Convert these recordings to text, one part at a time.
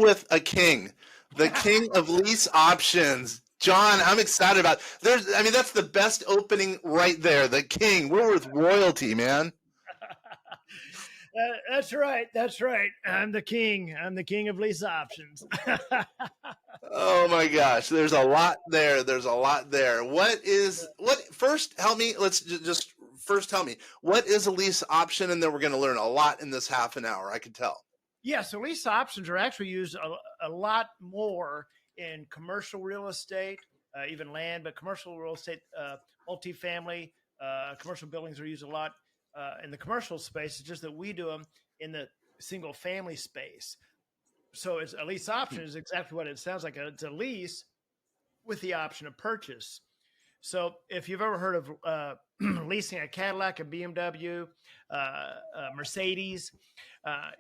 with a king, the king of lease options. John, I'm excited about. That's the best opening right there. The king. We're with royalty, man. That's right. That's right. I'm the king. I'm the king of lease options. Oh my gosh, there's a lot there. There's a lot there. First, help me. Let's just first tell me, what is a lease option? And then we're going to learn a lot in this half an hour. I can tell. Yeah, so lease options are actually used a lot more in commercial real estate, even land, but commercial real estate, multifamily, commercial buildings are used a lot in the commercial space. It's just that we do them in the single family space. So it's a lease option is exactly what it sounds like. It's a lease with the option of purchase. So if you've ever heard of leasing a Cadillac, a BMW, Mercedes,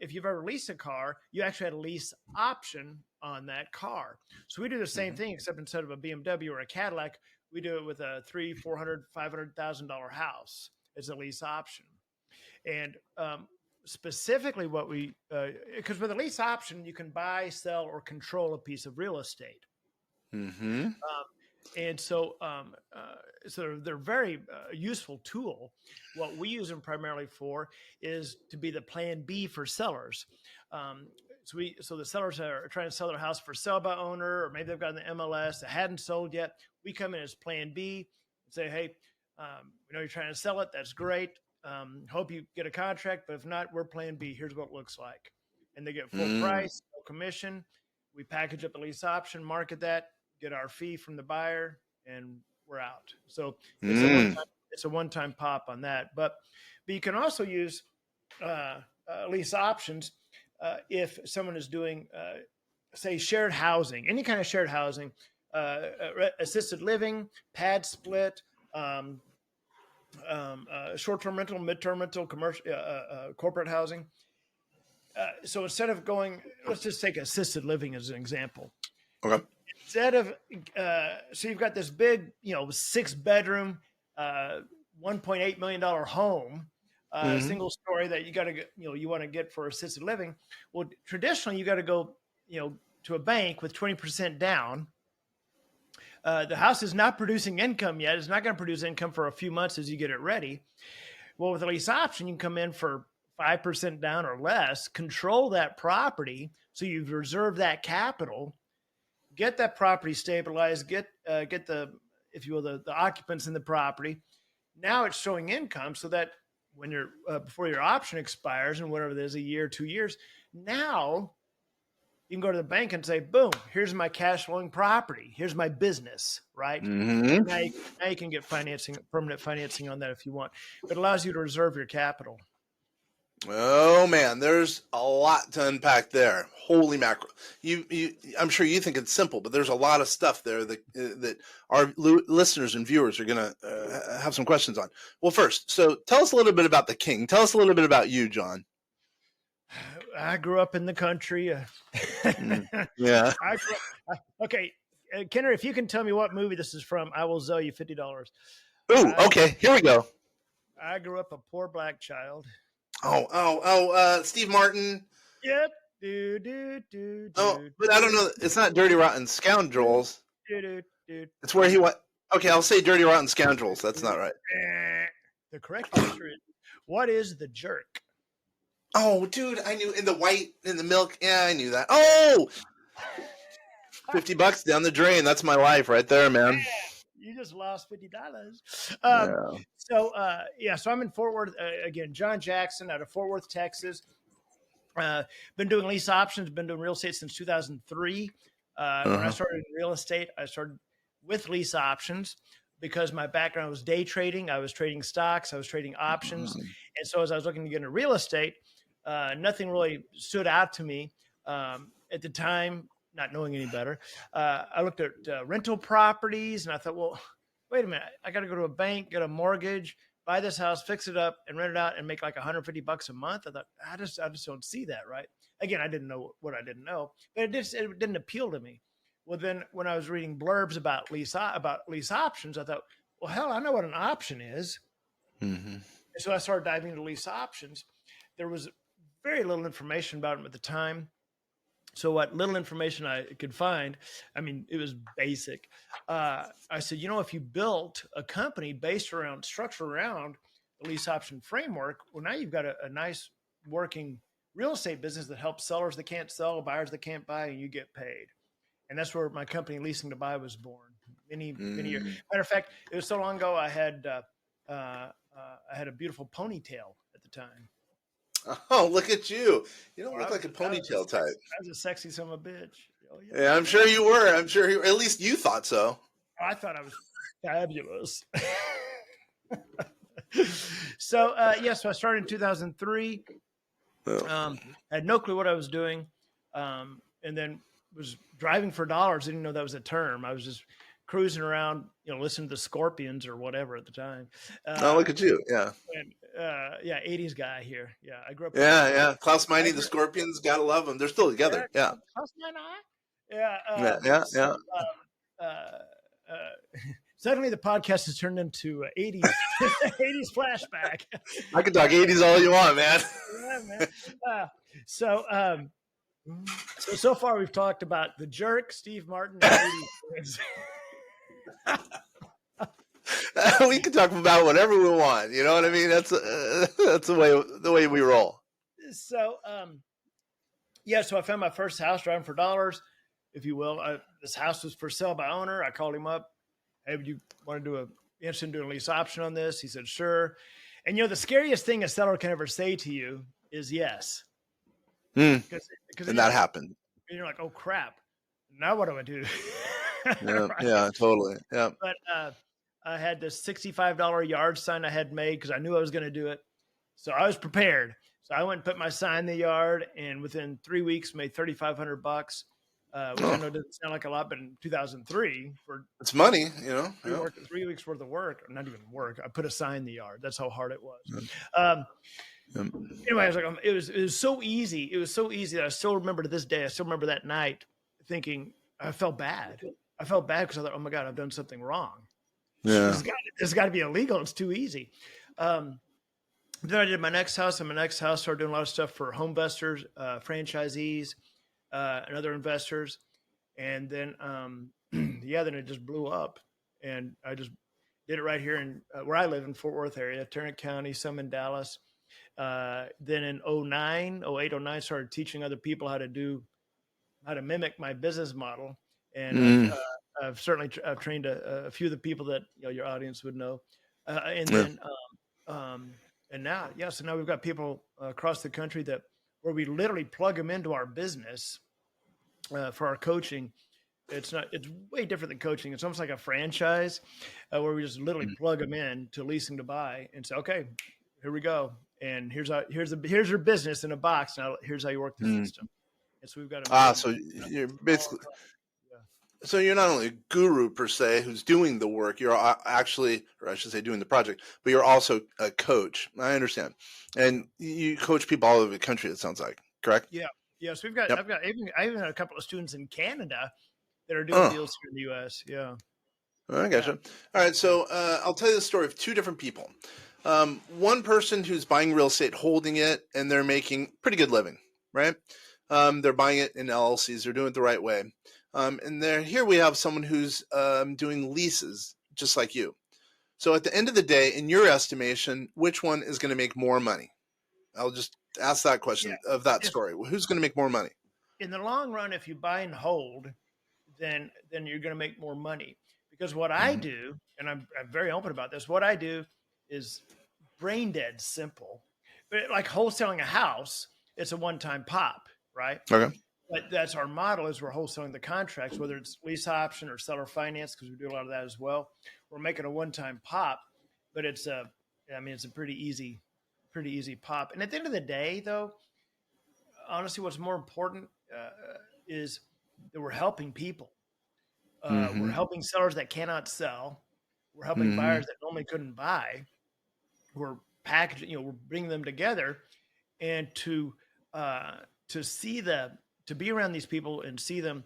if you've ever leased a car, you actually had a lease option on that car. So we do the same thing, except instead of a BMW or a Cadillac, we do it with a $300,000, $400,000, $500,000 house. It's a lease option. And specifically what we, because with a lease option, you can buy, sell, or control a piece of real estate. Mm-hmm. And so, so they're very useful tool. What we use them primarily for is to be the plan B for sellers. So the sellers are trying to sell their house for sale by owner, or maybe they've got an MLS that hadn't sold yet. We come in as plan B and say, hey, we know you're trying to sell it. That's great. Hope you get a contract, but if not, we're plan B. Here's what it looks like. And they get full price, no commission. We package up the lease option, market that, get our fee from the buyer, and we're out. So it's a one-time pop on that. But you can also use lease options if someone is doing, say, shared housing, any kind of shared housing, assisted living, pad split, short-term rental, mid-term rental, commercial, corporate housing. So instead of going, let's just take assisted living as an example. Okay. Instead of, so you've got this big, 6-bedroom, $1.8 million home, single story that you got to get, you want to get for assisted living. Well, traditionally you got to go, to a bank with 20% down. The house is not producing income yet. It's not going to produce income for a few months as you get it ready. Well, with a lease option, you can come in for 5% down or less, control that property. So you've reserved that capital, get that property stabilized, get the, if you will, the occupants in the property. Now it's showing income so that when you're, before your option expires and whatever it is, a year, 2 years, now you can go to the bank and say, boom, here's my cash flowing property. Here's my business, right? Mm-hmm. Now you can get financing, permanent financing on that if you want. But it allows you to reserve your capital. Oh man, there's a lot to unpack there. Holy mackerel! I'm sure you think it's simple, but there's a lot of stuff there that our listeners and viewers are gonna have some questions on. Well, first, so tell us a little bit about the king. Tell us a little bit about you, John. I grew up in the country. Yeah. Okay, Kenner, if you can tell me what movie this is from, I will sell you $50. Ooh, okay, here we go. I grew up a poor black child. Steve Martin. Yep. But I don't know. It's not Dirty Rotten Scoundrels. It's where he went. Okay, I'll say Dirty Rotten Scoundrels. That's not right. The correct answer is, what is The Jerk? Oh, dude, I knew in the milk. Yeah, I knew that. Oh, $50 down the drain. That's my life right there, man. You just lost $50. Yeah. So I'm in Fort Worth again. John Jackson out of Fort Worth, Texas. Been doing lease options. Been doing real estate since 2003. When I started in real estate, I started with lease options because my background was day trading. I was trading stocks. I was trading options, and so as I was looking to get into real estate, nothing really stood out to me at the time. Not knowing any better, I looked at rental properties and I thought, well, wait a minute, I got to go to a bank, get a mortgage, buy this house, fix it up, and rent it out and make like $150 a month. I thought, I just don't see that, right? Again, I didn't know what I didn't know, but it didn't appeal to me. Well, then when I was reading blurbs about lease options, I thought, well, hell, I know what an option is. Mm-hmm. And so I started diving into lease options. There was very little information about them at the time. So what little information I could find, I mean, it was basic. I said, if you built a company based around structure around the lease option framework, well, now you've got a nice working real estate business that helps sellers that can't sell, buyers that can't buy, and you get paid. And that's where my company Leasing to Buy was born. Many years. Mm. Matter of fact, it was so long ago. I had a beautiful ponytail at the time. Oh, look at you! You don't Well, look like a ponytail type. I was a sexy son of a bitch. Oh yeah, Yeah, I'm sure you were. I'm sure at least you thought so. I thought I was fabulous. So so I started in 2003. Oh. Had no clue what I was doing, and then was driving for dollars. Didn't know that was a term. I was just cruising around, listening to the Scorpions or whatever at the time. Oh, look at you! Yeah, And, 80s guy here. Yeah, I grew up. yeah. Klaus I Meine, the grew, Scorpions, gotta love them. They're still yeah, together. Yeah, How's my eye? Yeah. yeah, yeah, So yeah. suddenly the podcast has turned into 80s 80s flashback. I can talk '80s all you want, man. Yeah, man. So so far we've talked about the Jerk, Steve Martin, and 80s. We can talk about whatever we want. You know what I mean? That's the way we roll. So so I found my first house driving for dollars, if you will. This house was for sale by owner. I called him up. Hey, would you want to interested in doing a lease option on this? He said, sure. And the scariest thing a seller can ever say to you is yes. Because and that like, happened. And you're like, oh crap. Now what do I do? Yeah, right? yeah, totally. Yeah. But I had this $65 yard sign I had made because I knew I was going to do it. So I was prepared. So I went and put my sign in the yard, and within 3 weeks made $3,500, which I know doesn't sound like a lot, but in 2003 for it's money, 3 weeks worth of work, or not even work. I put a sign in the yard. That's how hard it was. Anyway, I was like, it was so easy. It was so easy that I still remember to this day. I still remember that night thinking I felt bad. I felt bad because I thought, oh my God, I've done something wrong. Yeah. This has got to be illegal. It's too easy. Then I did my next house, and my next house started doing a lot of stuff for home investors, franchisees, and other investors. And then, then it just blew up, and I just did it right here in where I live in Fort Worth area, Tarrant County, some in Dallas. Then in 08, 09, started teaching other people how to mimic my business model. And I've certainly trained a few of the people that your audience would know. And now, so now we've got people across the country where we literally plug them into our business for our coaching. It's way different than coaching. It's almost like a franchise where we just literally plug them in to Leasing to Buy and say, okay, here we go. And here's your business in a box. Now here's how you work the system. And so we've got so you're basically so you're not only a guru per se who's doing the work, you're actually, or I should say doing the project, but you're also a coach. I understand. And you coach people all over the country, it sounds like, correct? Yeah. Yeah. So I even had a couple of students in Canada that are doing deals here in the US. Yeah. I gotcha. All right. So I'll tell you the story of two different people. One person who's buying real estate, holding it, and they're making pretty good living, right? They're buying it in LLCs. They're doing it the right way. And here we have someone who's doing leases, just like you. So at the end of the day, in your estimation, which one is going to make more money? I'll just ask that question of that story. Who's going to make more money? In the long run, if you buy and hold, then you're going to make more money. Because what I do, and I'm very open about this, what I do is brain dead simple. But like wholesaling a house, it's a one-time pop, right? Okay. But that's our model is we're wholesaling the contracts, whether it's lease option or seller finance, because we do a lot of that as well. We're making a one-time pop, but it's a pretty easy pop. And at the end of the day, though, honestly, what's more important is that we're helping people. We're helping sellers that cannot sell. We're helping buyers that normally couldn't buy. We're packaging, we're bringing them together, and to be around these people and see them,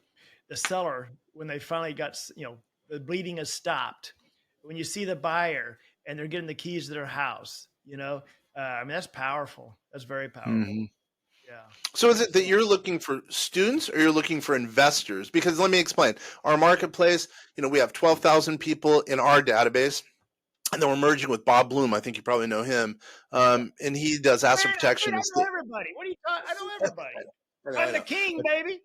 the seller, when they finally got, the bleeding has stopped. When you see the buyer and they're getting the keys to their house, that's powerful. That's very powerful. Yeah. So is it that So you're looking for students or you're looking for investors? Because let me explain. Our marketplace, we have 12,000 people in our database, and then we're merging with Bob Bloom. I think you probably know him. yeah. And he does asset Man, protection. dude, I know everybody. What are you talking? I know everybody. I I'm the know. king, baby.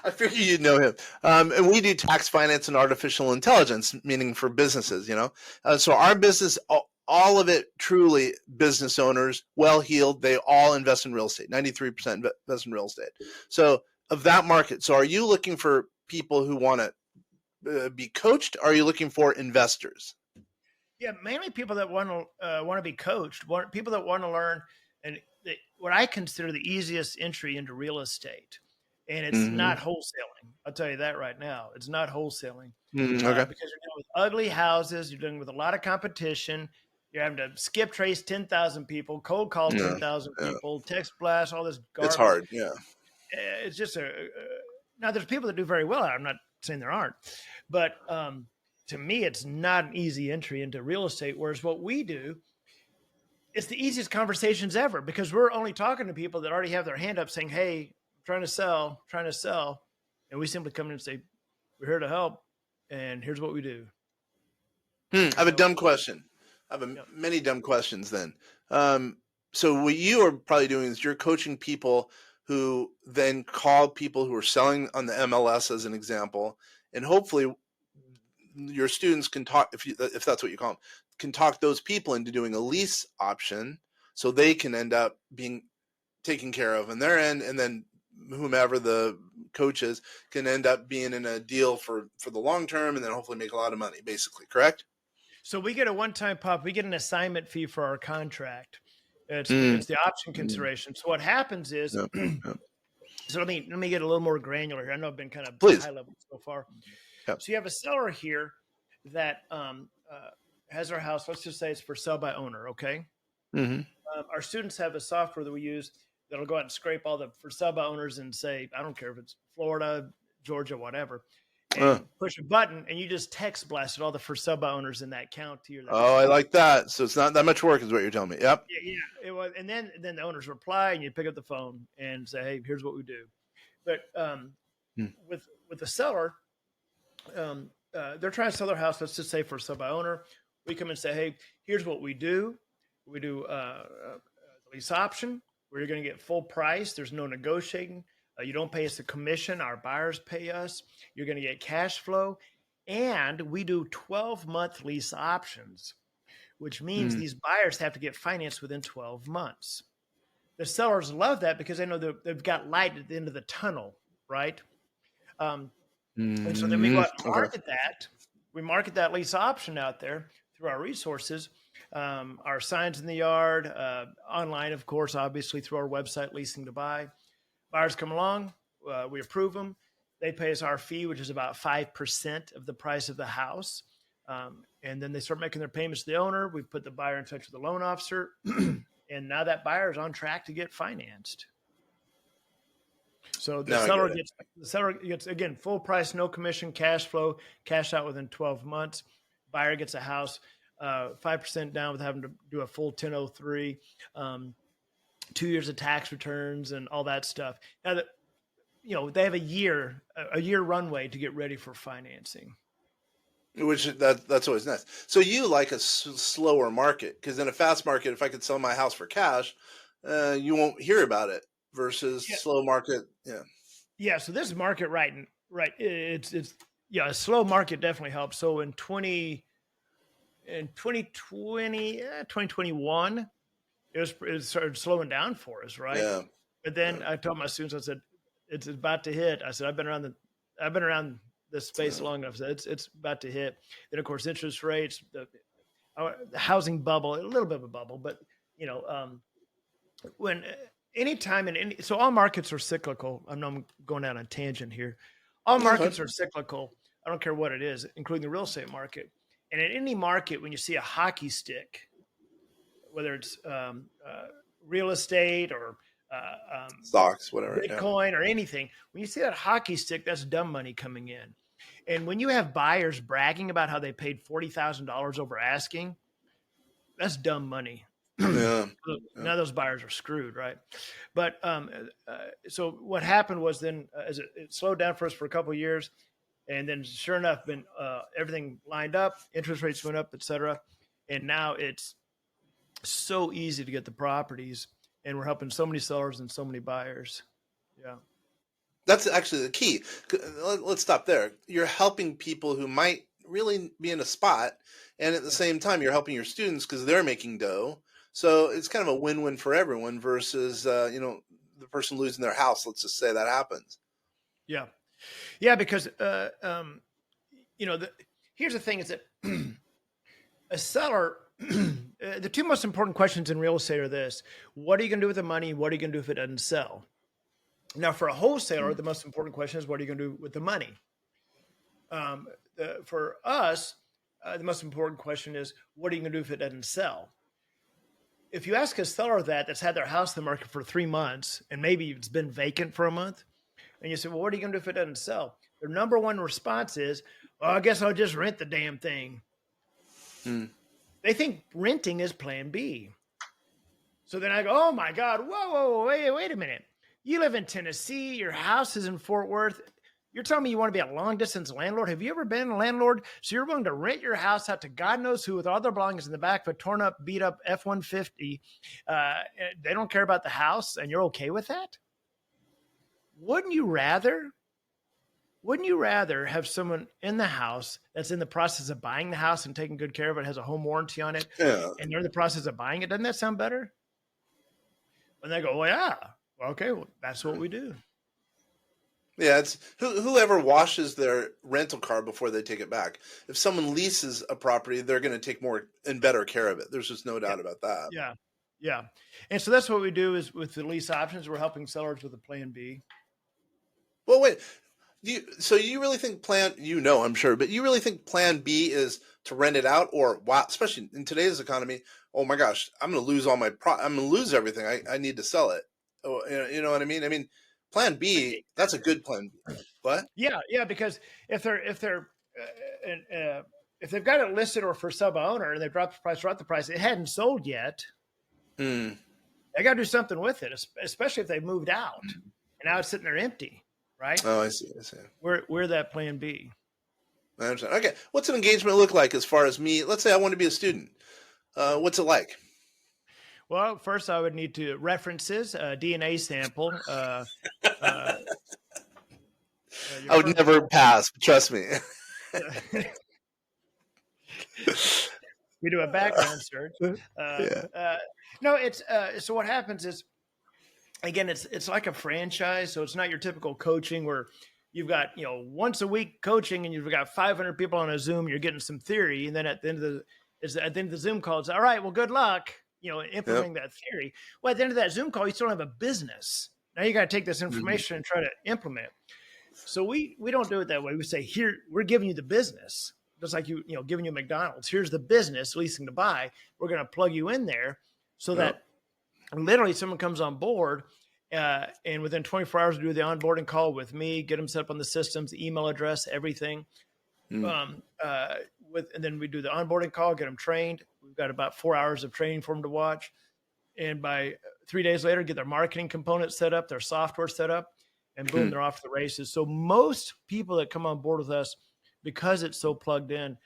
I figured you'd know him. And we do tax finance and artificial intelligence, meaning for businesses. So our business, all of it truly business owners, well-heeled, they all invest in real estate. 93% invest in real estate. So of that market, so are you looking for people who want to be coached? Or are you looking for investors? Yeah, mainly people that want to be coached, people that want to learn, and what I consider the easiest entry into real estate, and it's Mm-hmm. not wholesaling. I'll tell you that right now. It's not wholesaling Okay. because you're dealing with ugly houses. You're dealing with a lot of competition. You're having to skip trace 10,000 people, cold call Yeah. 10,000 Yeah. people, text blast, all this It's garbage. hard. Yeah. It's just now there's people that do very well. I'm not saying there aren't, but to me, it's not an easy entry into real estate. Whereas what we do, it's the easiest conversations ever because we're only talking to people that already have their hand up saying, "Hey, I'm trying to sell," and we simply come in and say, "We're here to help, and here's what we do." I have a So, dumb question. I have yep. many dumb questions then. Um, so what you are probably doing is you're coaching people who then call people who are selling on the MLS as an example, and hopefully your students can talk if that's what you call them, can talk those people into doing a lease option, so they can end up being taken care of on their end, and then whomever the coach is can end up being in a deal for the long term, and then hopefully make a lot of money. Basically, correct? So we get a one-time pop. We get an assignment fee for our contract. Mm, It's the option mm, consideration. So what happens is, yep, yep. so let me get a little more granular here. I know I've been kind of Please. high level so far. Yep. So you have a seller here that has our house. Let's just say it's for sale by owner. Okay. Mm-hmm. Our students have a software that we use that'll go out and scrape all the for sale by owners and say, I don't care if it's Florida, Georgia, whatever, and push a button and you just text blasted all the for sale by owners in that county or that Oh, I state. like that. So it's not that much work, is what you're telling me. Yep. Yeah, yeah, it was. And then the owners reply and you pick up the phone and say, hey, here's what we do. But Mm, with the seller, they're trying to sell their house. Let's just say for sale by owner, we come and say, hey, here's what we do. We do lease option where you're going to get full price. There's no negotiating. You don't pay us a commission. Our buyers pay us. You're going to get cash flow. And we do 12-month lease options, which means mm, these buyers have to get financed within 12 months. The sellers love that because they know they've got light at the end of the tunnel, right? Um, and so then we go mm. out and Okay. market that. We market that lease option out there through our resources, our signs in the yard, online, of course, obviously through our website, Leasing to Buy. Buyers come along, we approve them. They pay us our fee, which is about 5% of the price of the house. And then they start making their payments to the owner. We put the buyer in touch with the loan officer. And now that buyer is on track to get financed. So Now I get it. the seller gets again full price, no commission, cash flow, cash out within 12 months. Buyer gets a house, 5% down with having to do a full 1003, 2 years of tax returns and all that stuff. Now that they have a year runway to get ready for financing. Which that's always nice. So you like a slower market, because in a fast market, if I could sell my house for cash, you won't hear about it. Versus Yeah, slow market. Yeah. yeah. So this market, right. It's yeah, a slow market definitely helps. So in 2020, 2021, it started slowing down for us, right? Yeah. But then Yeah. I told my students, I said, it's about to hit. I said, I've been around this space Yeah. long enough. So it's about to hit. Then of course, interest rates, the housing bubble, a little bit of a bubble, but you know, when anytime in any, so all markets are cyclical. I know I'm going down a tangent here. All That's fine. markets are cyclical. I don't care what it is, including the real estate market. And in any market, when you see a hockey stick, whether it's real estate or Stocks, whatever. Yeah. Bitcoin or anything, when you see that hockey stick, that's dumb money coming in. And when you have buyers bragging about how they paid $40,000 over asking, that's dumb money. Yeah. Yeah. Now those buyers are screwed, right? But so what happened was then as it slowed down for us for a couple of years, and then sure enough, been everything lined up, interest rates went up, et cetera, and now it's so easy to get the properties, and we're helping so many sellers and so many buyers. Yeah. That's actually the key. Let's stop there. You're helping people who might really be in a spot, and at the Yeah. same time, you're helping your students because they're making dough. So it's kind of a win-win for everyone versus, the person losing their house. Let's just say that happens. Yeah. Yeah. Because, here's the thing is that a seller, the two most important questions in real estate are this: what are you going to do with the money? What are you going to do if it doesn't sell? Now, for a wholesaler, the most important question is, what are you going to do with the money? For us, the most important question is, what are you going to do if it doesn't sell? If you ask a seller that's had their house in the market for 3 months and maybe it's been vacant for a month, and you say, well, what are you going to do if it doesn't sell? Their number one response is, well, I guess I'll just rent the damn thing. Hmm. They think renting is plan B. So then I go, oh my God, whoa, wait a minute. You live in Tennessee, your house is in Fort Worth. You're telling me you want to be a long distance landlord? Have you ever been a landlord? So you're willing to rent your house out to God knows who with all their belongings in the back of a torn up, beat up F-150. They don't care about the house and you're okay with that? Wouldn't you rather have someone in the house that's in the process of buying the house and taking good care of it, has a home warranty on it, Yeah. and they're in the process of buying it? Doesn't that sound better? And they go, well, yeah. Well, okay, well, that's what we do. Yeah, it's whoever washes their rental car before they take it back. If someone leases a property, they're going to take more and better care of it. There's just no doubt about that. Yeah. Yeah. And so that's what we do is with the lease options, we're helping sellers with a plan B. Well, wait. So you really think I'm sure, but you really think plan B is to rent it out, or wow, especially in today's economy, oh my gosh, I'm going to lose I'm going to lose everything. I need to sell it. Oh, you know what I mean? I mean, plan B, that's a good plan B. What? Yeah, because if they've got it listed or for sub owner and they dropped the price, it hadn't sold yet. Hmm. They got to do something with it, especially if they moved out and now it's sitting there empty, right? Oh, I see. We're that plan B. I understand. Okay. What's an engagement look like as far as me? Let's say I want to be a student. What's it like? Well, first I would need to references, DNA sample. I would never pass. Trust me. We do a background search. Yeah. No, it's so what happens is, again, it's like a franchise. So it's not your typical coaching where you've got, once a week coaching and you've got 500 people on a Zoom, you're getting some theory. And then at the end of the Zoom call, it's all right, well, good luck, implementing that theory. Well, at the end of that Zoom call, you still have a business. Now you got to take this information and try to implement it. So we don't do it that way. We say, here, we're giving you the business. Just like giving you McDonald's. Here's the business, leasing to buy. We're going to plug you in there so that literally someone comes on board and within 24 hours, do the onboarding call with me, get them set up on the systems, email address, everything. And then we do the onboarding call, get them trained. We've got about 4 hours of training for them to watch. And by 3 days later, get their marketing component set up, their software set up, and boom, they're off to the races. So most people that come on board with us, because it's so plugged in,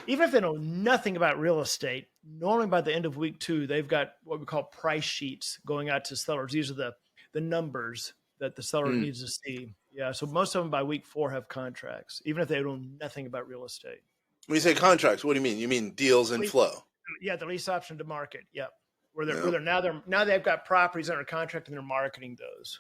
even if they know nothing about real estate, normally by the end of week 2, they've got what we call price sheets going out to sellers. These are the numbers that the seller needs to see. Yeah. So most of them by week 4 have contracts, even if they know nothing about real estate. When you say contracts, what do you mean? You mean deals in flow? Yeah. The lease option to market. Yep. Where now they've got properties under contract and they're marketing those.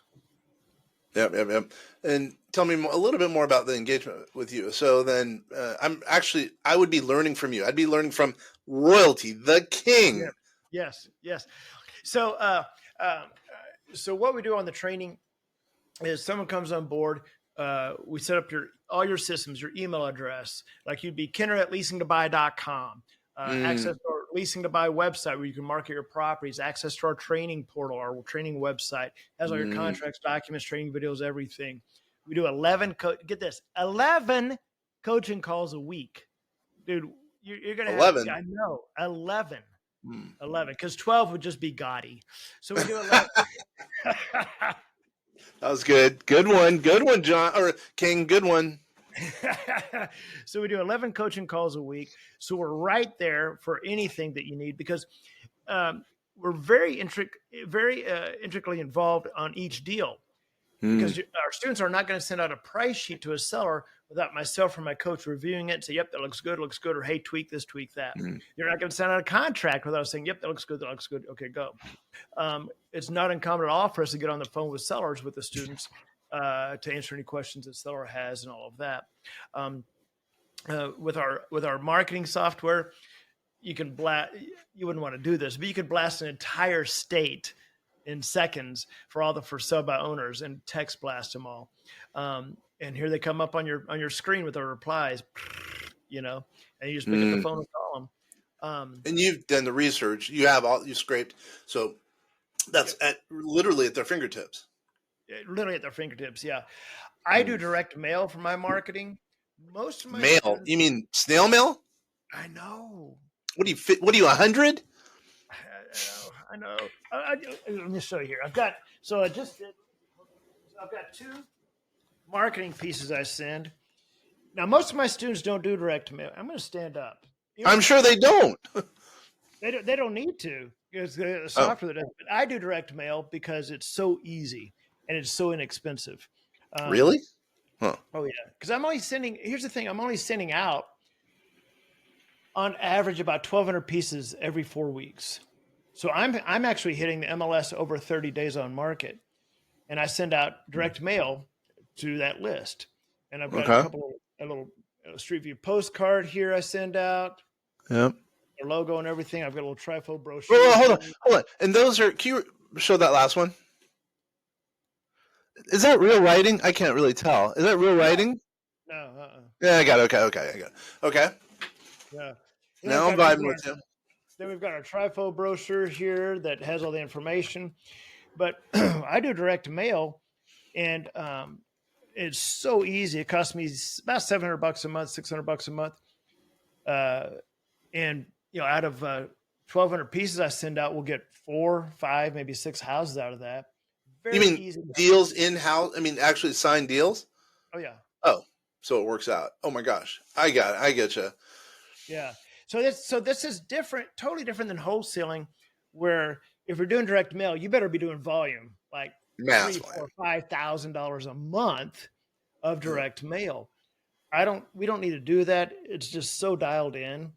Yep. And tell me a little bit more about the engagement with you. So then I would be learning from you. I'd be learning from royalty, the king. Yeah. Yes. So, so what we do on the training is someone comes on board. We set up all your systems, your email address, like you'd be Kenner@leasingtobuy.com. Access to our leasing to buy website where you can market your properties, access to our training portal, our training website, has all your contracts, documents, training videos, everything. We do 11 coaching calls a week. Dude, you're going to 11. I know, 11. Mm. 11, because 12 would just be gaudy. So we do 11. That was good. Good one. Good one, John or King. Good one. So we do 11 coaching calls a week. So we're right there for anything that you need, because we're very intricately involved on each deal, Mm. because our students are not going to send out a price sheet to a seller without myself or my coach reviewing it and say, yep, that looks good, or hey, tweak this, tweak that. Mm. You're not going to send out a contract without saying, yep, that looks good, okay, go. It's not uncommon at all for us to get on the phone with sellers, with the students, to answer any questions that seller has and all of that. With our marketing software, you can blast. You wouldn't want to do this, but you could blast an entire state in seconds for all the for sale by owners and text blast them all. And here they come up on your screen with their replies, and you just pick up the phone and call them. And you've done the research. You have all you scraped. So that's literally at their fingertips. Literally at their fingertips. Yeah. I do direct mail for my marketing. Most of my Mail? students, You mean snail mail? I know. What do you fit? What are you 100? I know. Let me show you here. I've got two marketing pieces I send. Now, most of my students don't do direct mail. I'm going to stand up. I'm sure they don't. They don't need to, because the software that does. But I do direct mail because it's so easy and it's so inexpensive. Really? Huh. Oh yeah, because I'm only sending. Here's the thing: I'm only sending out on average about 1,200 pieces every 4 weeks. So I'm actually hitting the MLS over 30 days on market, and I send out direct mail to that list. And I've got a little Street View postcard here I send out. Yep. Their logo and everything. I've got a little trifo brochure. Oh, hold on. And those are. Can you show that last one? Is that real writing? I can't really tell. Is that real writing? No. Yeah, I got it. Okay, I got it. Okay. Yeah. Now I'm vibing with you. Then we've got our trifo brochure here that has all the information. But I do direct mail, and it's so easy. It costs me about $700 a month, $600 a month. And out of 1,200 pieces I send out, we'll get 4, 5, maybe 6 houses out of that. You mean deals in-house? I mean, actually signed deals? Oh, yeah. Oh, so it works out. Oh, my gosh. I got it. I get you. Yeah. So this is different, totally different than wholesaling, where if you're doing direct mail, you better be doing volume, like $3,000 or $5,000 a month of direct mail. We don't need to do that. It's just so dialed in.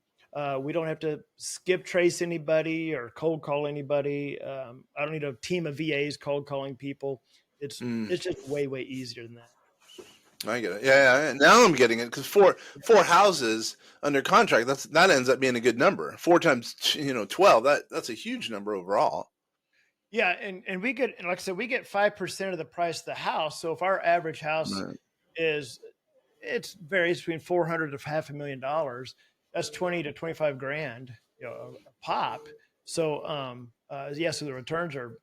We don't have to skip trace anybody or cold call anybody. I don't need a team of VAs cold calling people. It's just way easier than that. I get it. Yeah. Now I'm getting it, because four houses under contract. That ends up being a good number. 4 times 12. That's a huge number overall. Yeah, and we get, like I said, we get 5% of the price of the house. So if our average house it varies between $400,000 to $500,000. That's 20 to 25 grand, a pop. So so the returns are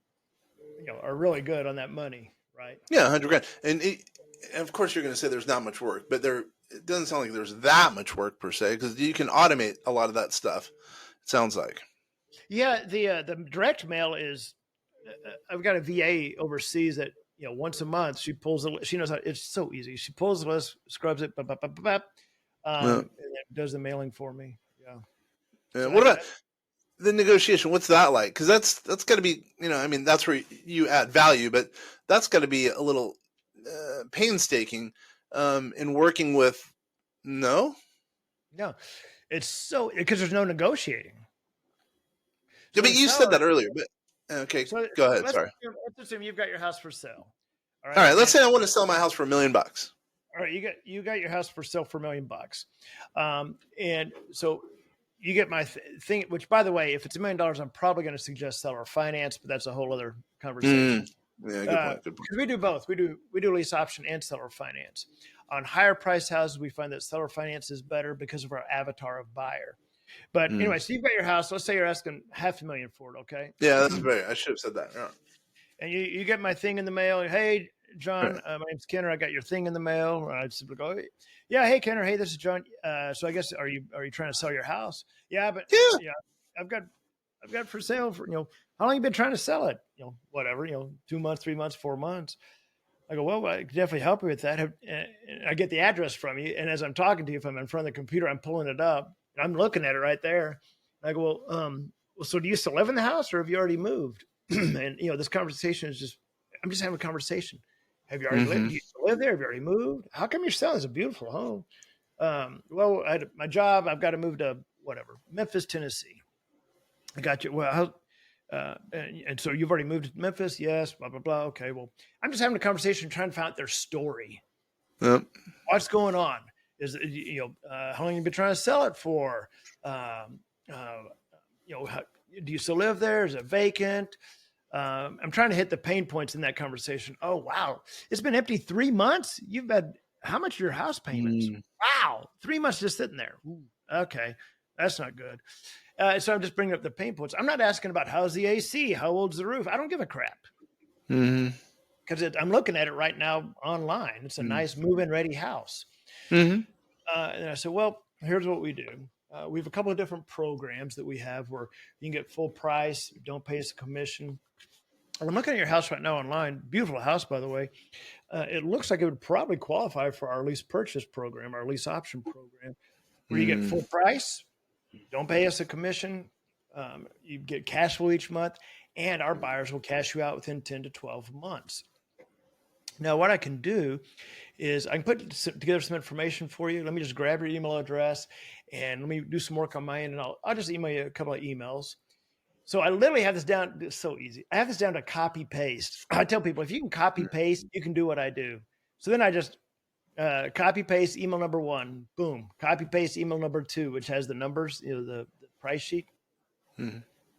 really good on that money, right? Yeah, 100 grand. And of course you're going to say there's not much work, but it doesn't sound like there's that much work per se, because you can automate a lot of that stuff. It sounds like. Yeah, the direct mail is. I've got a VA overseas that once a month she pulls the. She knows how. It's so easy. She pulls the list, scrubs it, and then does the mailing for me. Yeah. So what about the negotiation? What's that like? Because that's got to be that's where you add value, but that's got to be a little painstaking in working with. No, it's so because there's no negotiating. Yeah, but you said that earlier. But okay, so go ahead. Sorry. Let's assume you've got your house for sale. All right. Let's say I want to sell my house for $1 million. All right, you got your house for sale for $1 million, and so you get my thing. Which, by the way, if it's $1 million, I'm probably going to suggest seller finance, but that's a whole other conversation. Yeah, good point. We do both. We do lease option and seller finance. On higher price houses, we find that seller finance is better because of our avatar of buyer. But anyway, so you've got your house. Let's say you're asking $500,000 for it, okay? Yeah, that's very. I should have said that. Yeah. And you get my thing in the mail. Hey, John, my name's Kenner. I got your thing in the mail. I simply go, yeah, hey, Kenner. Hey, this is John. So I guess are you trying to sell your house? Yeah, but yeah, I've got I've got it for sale for, how long you been trying to sell it? Whatever, 2 months, 3 months, 4 months. I go, well, I can definitely help you with that. And I get the address from you. And as I'm talking to you, if I'm in front of the computer, I'm pulling it up and I'm looking at it right there. And I go, well, so do you still live in the house or have you already moved? And, this conversation is I'm just having a conversation. Have you already lived? Do you still live there? Have you already moved? How come you're selling? It's a beautiful home. Well, my job, I've got to move to whatever, Memphis, Tennessee. I got you. Well, and so you've already moved to Memphis? Yes, blah, blah, blah. Okay. Well, I'm just having a conversation trying to find out their story. Yep. What's going on? Is how long have you been trying to sell it for? Do you still live there? Is it vacant? I'm trying to hit the pain points in that conversation. Oh, wow. It's been empty 3 months. You've had how much are your house payments? Wow. 3 months just sitting there. Ooh, okay. That's not good. So I'm just bringing up the pain points. I'm not asking about how's the AC, how old's the roof. I don't give a crap. Because I'm looking at it right now online. It's a nice move-in ready house. And I said, well, here's what we do. We have a couple of different programs that we have where you can get full price, don't pay us a commission. And I'm looking at your house right now online. Beautiful house, by the way. It looks like it would probably qualify for our lease purchase program, our lease option program, where you get full price, don't pay us a commission, you get cash flow each month, and our buyers will cash you out within 10 to 12 months. Now, what I can do is I can put together some information for you. Let me just grab your email address and let me do some work on my end, and I'll just email you a couple of emails. So I literally have this down. It's so easy. I have this down to copy paste. I tell people, if you can copy paste, you can do what I do. So then I just copy paste email number 1, boom, copy paste email number 2, which has the numbers, the price sheet.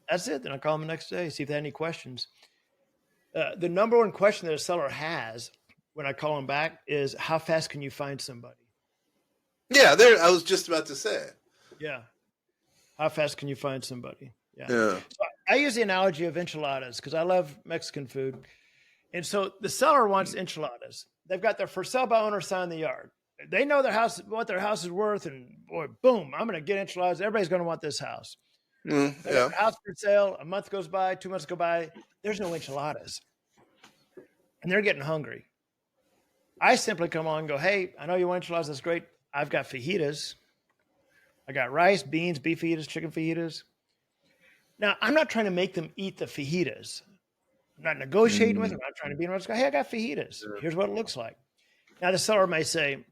That's it. Then I call them the next day, see if they have any questions. The number one question that a seller has when I call them back is, how fast can you find somebody? Yeah, I was just about to say. Yeah. How fast can you find somebody? Yeah. Yeah. So I use the analogy of enchiladas because I love Mexican food. And so the seller wants enchiladas. They've got their for sale by owner sign in the yard. They know what their house is worth, and boy, boom, I'm going to get enchiladas. Everybody's going to want this house. Yeah. House for sale. A month goes by, 2 months go by. There's no enchiladas, and they're getting hungry. I simply come on and go, hey, I know you want enchiladas. That's great. I've got fajitas. I got rice, beans, beef fajitas, chicken fajitas. Now, I'm not trying to make them eat the fajitas. I'm not negotiating with them. I'm not trying to be in. I just go, hey, I got fajitas. Here's what it looks like. Now, the seller may say,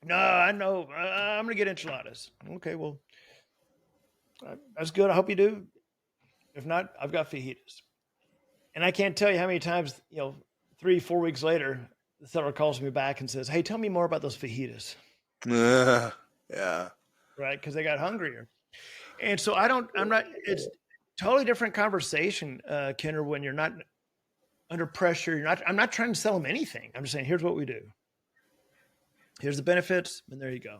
no, I know. I'm going to get enchiladas. Okay, well, that's good. I hope you do. If not, I've got fajitas. And I can't tell you how many times, 3-4 weeks later, the seller calls me back and says, hey, tell me more about those fajitas. Yeah. Right? Because they got hungrier. And so it's totally different conversation, Kenner, when you're not under pressure. I'm not trying to sell them anything. I'm just saying, here's what we do. Here's the benefits, and there you go.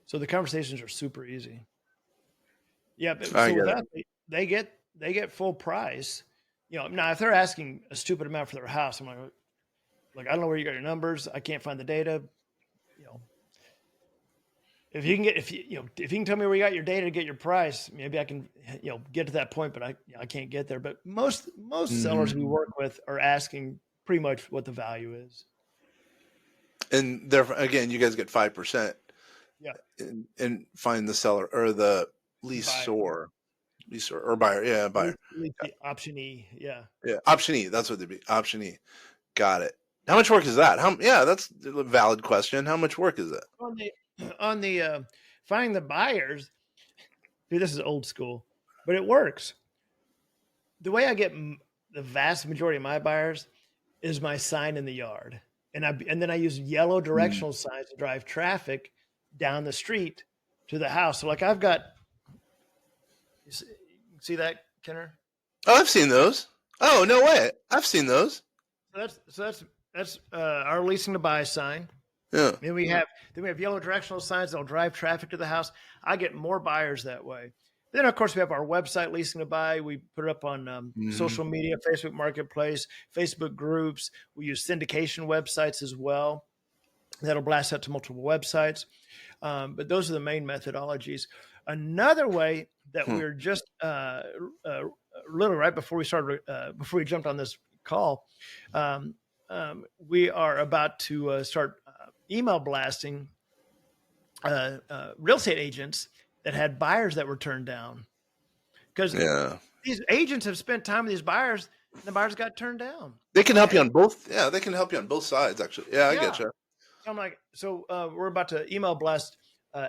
So the conversations are super easy. Yeah, but so with that, they get full price. Now if they're asking a stupid amount for their house, I'm like, I don't know where you got your numbers. I can't find the data. If you can tell me where you got your data to get your price, maybe I can, get to that point, but I can't get there. But most sellers we work with are asking pretty much what the value is. And therefore, again, you guys get 5%. Yeah. And find the seller or the leaseor or buyer. Yeah, buyer. Optionee. Yeah. Yeah, optionee. That's what they'd be. Optionee. Got it. How much work is that? That's a valid question. How much work is it? On the finding the buyers, dude, this is old school, but it works. The way I get the vast majority of my buyers is my sign in the yard, and then I use yellow directional signs to drive traffic down the street to the house. So like I've got, you see that, Kenner? Oh, I've seen those. Oh, no way. I've seen those. So that's our leasing to buy sign. Yeah. Then we have yellow directional signs that'll drive traffic to the house. I get more buyers that way. Then of course we have our website, Leasing to Buy. We put it up on social media, Facebook Marketplace, Facebook groups. We use syndication websites as well. That'll blast out to multiple websites. But those are the main methodologies. Another way that Hmm. we're just literally right before we started, before we jumped on this call, um, we are about to start email blasting real estate agents that had buyers that were turned down, because Yeah. these agents have spent time with these buyers and the buyers got turned down. They can So help you hey, on both. Yeah, they can help you on both sides, actually. Yeah, I get yeah. you. So I'm like, we're about to email blast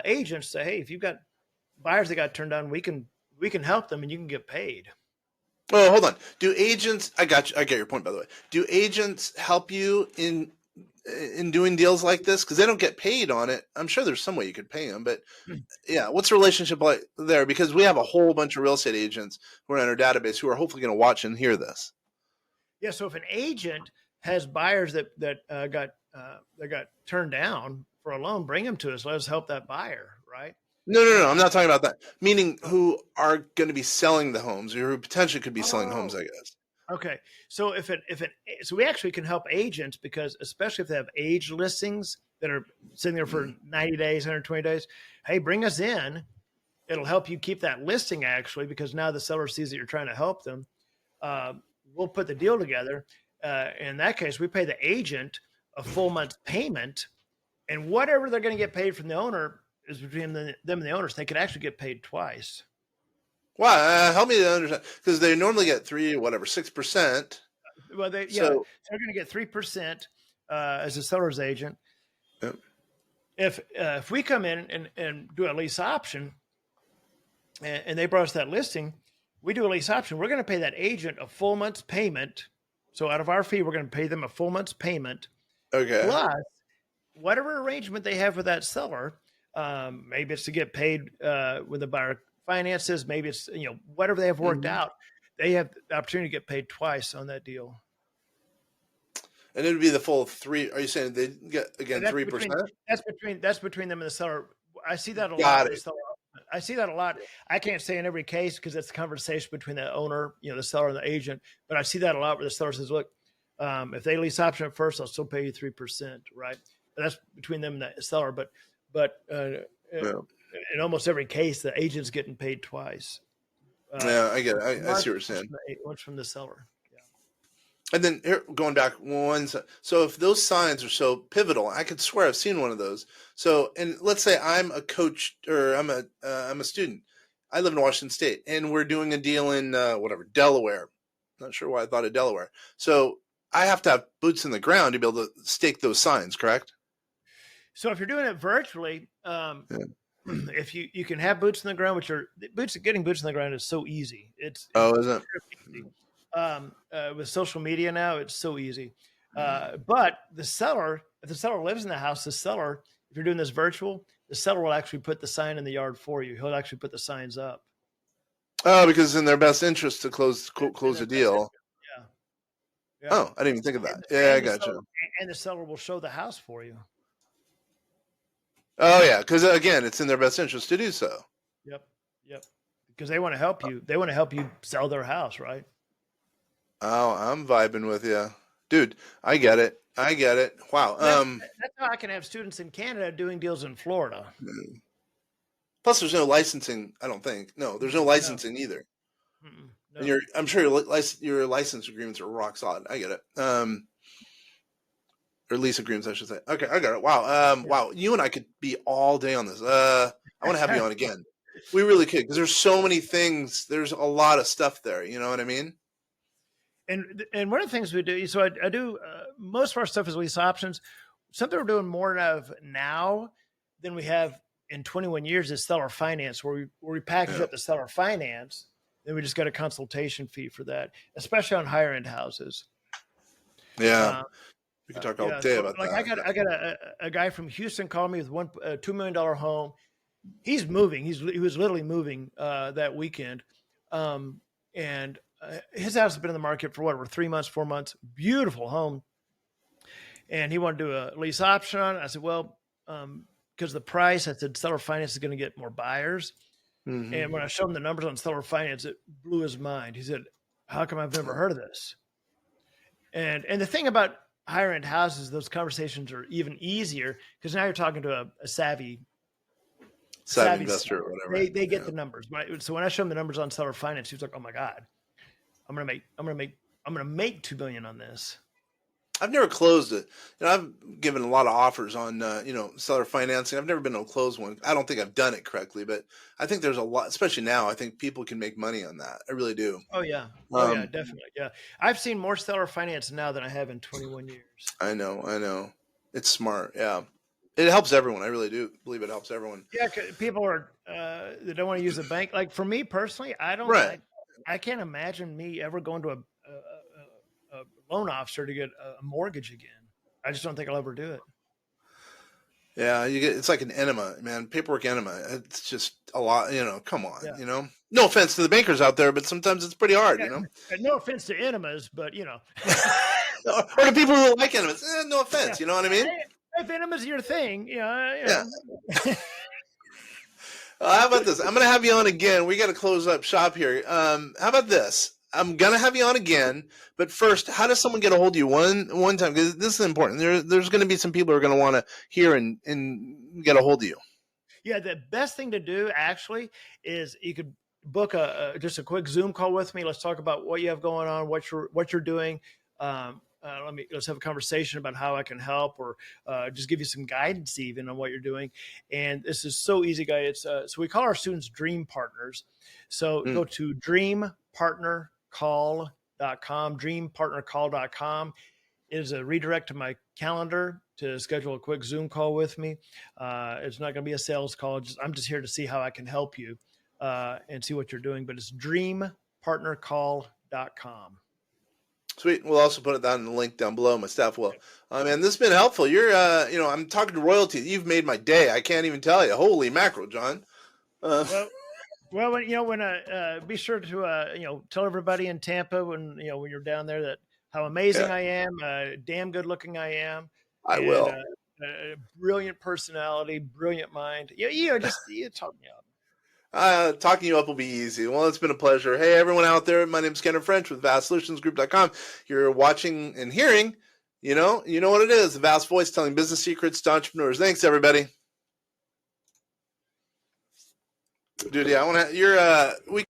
agents, say, hey, if you've got buyers that got turned down, we can help them and you can get paid. Oh, hold on. Do agents? I got you. I get your point, by the way. Do agents help you in doing deals like this because they don't get paid on it? I'm sure there's some way you could pay them, but yeah, what's the relationship like there? Because we have a whole bunch of real estate agents who are in our database who are hopefully going to watch and hear this. Yeah. So if an agent has buyers that got turned down for a loan, bring them to us. Let us help that buyer. Right. No, no, no. I'm Um, not talking about that. Meaning oh, who are going to be selling the homes or who potentially could be selling homes, oh, I guess. okay. So so we actually can help agents, because especially if they have age listings that are sitting there for Mm. 90 days, 120 days, hey, bring us in. It'll help you keep that listing, actually, because now the seller sees that you're trying to help them. Uh, we'll put the deal together. In that case, we pay the agent a full month's payment, and whatever they're going to get paid from the owner is between them and the owners. They could actually get paid twice. Why? Help me to understand because they normally get 6%. Well, So, they're going to get 3% as a seller's agent. yeah, If we come in and do a lease option, and they brought us that listing, we do a lease option. We're going to pay that agent a full month's payment. So out of our fee, we're going to pay them a full month's payment okay. plus whatever arrangement they have with that seller. Maybe it's to get paid when the buyer finances. Maybe it's whatever they have worked Mhm. out. They have the opportunity to get paid twice on that deal. And it would be the full three. Are you saying they get And again that's 3%? between that's between them and the seller. I see that a lot Got with the it. seller. I see that a lot. I can't say in every case because it's a conversation between the owner, the seller and the agent. But I see that a lot where the seller says, "Look, if they lease option at first, I'll still pay you 3%." Right? But that's between them and the seller. But Yeah, in almost every case, the agent's getting paid twice. Uh, yeah, I get it. once from the I see what market, you're saying. once from the seller. Yeah. And then here, going back so if those signs are so pivotal, I could swear I've seen one of those. So, and let's say I'm a coach or I'm a student. I live in Washington State, and we're doing a deal in whatever Delaware. Not sure why I thought of Delaware. So I have to have boots in the ground to be able to stake those signs, correct? So if you're doing it virtually, Yeah. if you can have boots in the ground, which are getting boots in the ground is so easy. It's Oh, is it? easy. With social media now, it's so easy. But if the seller lives in the house, if you're doing this virtual, the seller will actually put the sign in the yard for you. He'll actually put the signs up. Oh, because it's in their best interest to It's in close their the best deal. interest. Yeah, yeah. Oh, I didn't even think of that. And, Yeah, I and the got seller you. and the seller will show the house for you. Oh, yeah, because again, it's in their best interest to do so. Yep, yep. Because they want to help you. They want to help you sell their house, right? Oh, I'm vibing with you, dude. I get it. I get it. Wow. And that's how I can have students in Canada doing deals in Florida. Plus, there's no licensing. I don't think. No, there's no No, licensing either. And no. I'm sure your license agreements are rock solid. I get it. Or lease agreements, I should say. Okay, I got it. Wow. Wow. You and I could be all day on this. I want to have you on again. We really could because there's so many things. There's a lot of stuff there. You know what I mean? And one of the things we do, so I do most of our stuff is lease options. Something we're doing more of now than we have in 21 years is seller finance, where we package Yeah. up the seller finance. Then we just get a consultation fee for that, especially on higher end houses. Yeah. Uh, We could talk all yeah, day so about like that. I got a guy from Houston called me with $2 million home. He's moving. He was literally moving that weekend, and his house has been in the market for whatever 3 months, 4 months. Beautiful home, and he wanted to do a lease option on it. I said, well, because the price, I said, seller finance is going to get more buyers. Hmm. And when I showed him the numbers on seller finance, it blew his mind. He said, "How come I've never heard of this?" And the thing about higher end houses, those conversations are even easier because now you're talking to a savvy savvy savvy investor or seller. whatever. They get Yeah. the numbers. So when I show them the numbers on seller finance, he's like, "Oh my god, I'm gonna make 2 million on this." I've never closed it. I've given a lot of offers on, seller financing. I've never been able to close one. I don't think I've done it correctly, but I think there's a lot, especially now. I think people can make money on that. I really do. Oh yeah, oh yeah, Um, definitely. Yeah, I've seen more seller finance now than I have in 21 years. I know. It's smart. Yeah, it helps everyone. I really do believe it helps everyone. Yeah, people are they don't want to use a bank. Like for me personally, Right. I can't imagine me ever going to a loan officer to get a mortgage again. I just don't think I'll ever do it. Yeah, it's like an enema, man. Paperwork enema. It's just a lot. Come on. Yeah, No offense to the bankers out there, but sometimes it's pretty hard. yeah. And no offense to enemas, but Or to people who like enemas. No yeah. offense. You know what I mean? Hey, if enemas are your thing, Yeah. How about this? I'm going to have you on again. We got to close up shop here. How about this? I'm going to have you on again, but first, how does someone get a hold of you one time? Because this is important. There's going to be some people who are going to want to hear and get a hold of you. Yeah, the best thing to do actually is you could book just a quick Zoom call with me. Let's talk about what you have going on, what you're doing. Let's have a conversation about how I can help, or just give you some guidance even on what you're doing. And this is so easy, guys. So we call our students Dream Partners. So go to dreampartnercall.com, dreampartnercall.com. It is a redirect to my calendar to schedule a quick Zoom call with me. It's not going to be a sales call. I'm just here to see how I can help you and see what you're doing. But it's dreampartnercall.com. Sweet. We'll also put it down in the link down below. My staff will. Man, this has been helpful. You're, I'm talking to royalty. You've made my day. I can't even tell you. Holy mackerel, John. Well, be sure to tell everybody in Tampa when you're down there that how amazing I am, damn good looking I am, I and will. brilliant personality, brilliant mind. Just talk me up. Talking you up will be easy. Well, it's been a pleasure. Hey, everyone out there. My name is Ken French with VastSolutionsGroup.com. You're watching and hearing, you know what it is. The Vast Voice telling business secrets to entrepreneurs. Thanks, everybody. Dude, yeah, we